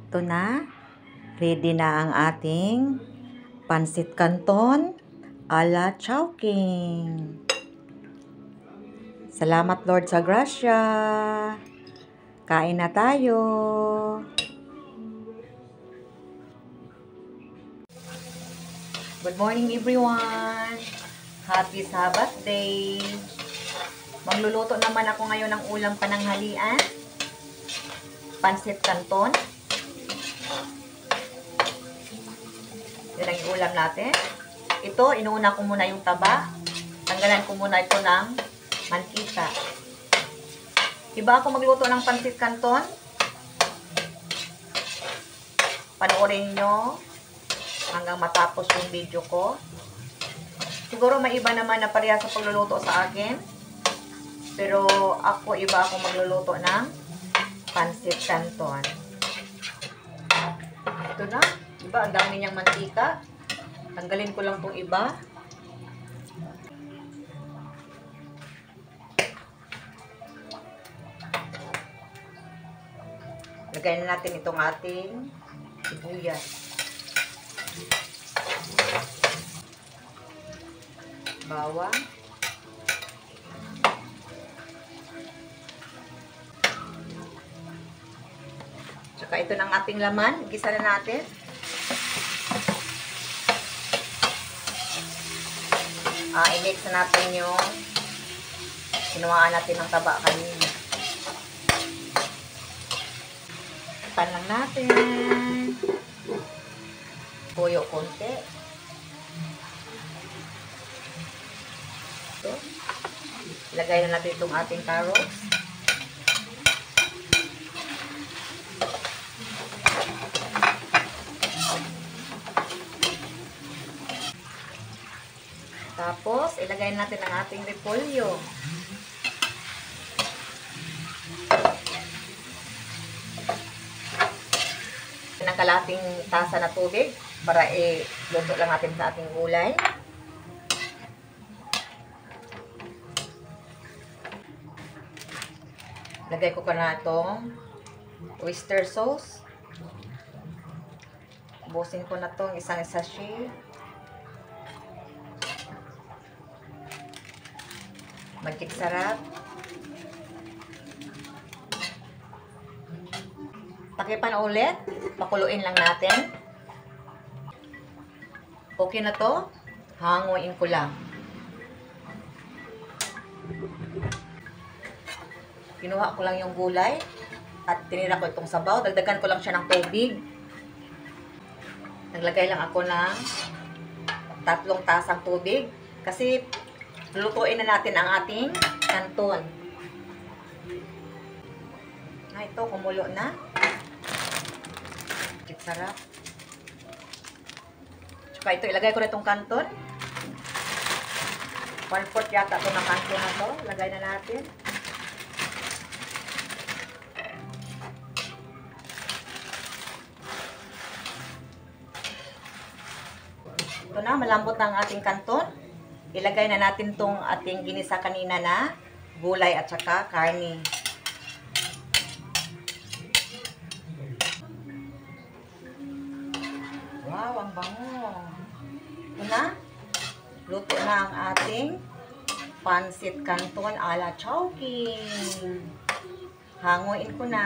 Ito na, ready na ang ating pansit canton a la Chowking. Salamat Lord sa grasya. Kain na tayo. Good morning everyone. Happy Sabbath day. Magluluto naman ako ngayon ng ulam pananghalian. Pansit canton. Yan ang ulam natin. Ito, inuuna ko muna yung taba. Tanggalan ko muna ito ng mantika. Iba ako magluto ng pansit canton. Panoorin nyo hanggang matapos yung video ko. Siguro may iba naman na pareha sa pagluluto sa akin. Pero iba ako magluluto ng pansit canton. Ito na. Diba, ang dami niyang mantika. Tanggalin ko lang itong iba. Lagay na natin itong ating sibuyas. Bawang. Tsaka ito ng ating laman. Igisa na natin. I-mix na natin yung kinuhaan natin ng taba kanina. Pan lang natin. Tuyo konti. Ito. Ilagay na natin itong ating carrots. Tapos, ilagay natin ang ating repolyo. Ng kalating tasa na tubig para i-luto lang natin sa ating gulay. Lagay ko na itong oyster sauce. Ubusin ko na itong isang sachet. Magic sarap. Takipan ulit. Pakuluin lang natin. Okay na to. Hanguin ko lang. Kinuha ko lang yung gulay. At tinira ko itong sabaw. Dagdagan ko lang siya ng tubig. Naglagay lang ako ng 3 tasang tubig. Kasi lulutuin na natin ang ating canton. Ito, kumulo na. Sarap. Tsaka ito, ilagay ko na itong canton. 1/4 yata ito ng canton na ito. Lagay na natin. Ito na, malambot na ang ating canton. Ilagay na natin itong ating ginisa kanina na gulay at saka karne. Wow, ang bango. Ito na. Luto na ang ating pansit canton a la Chowking. Hanguin ko na.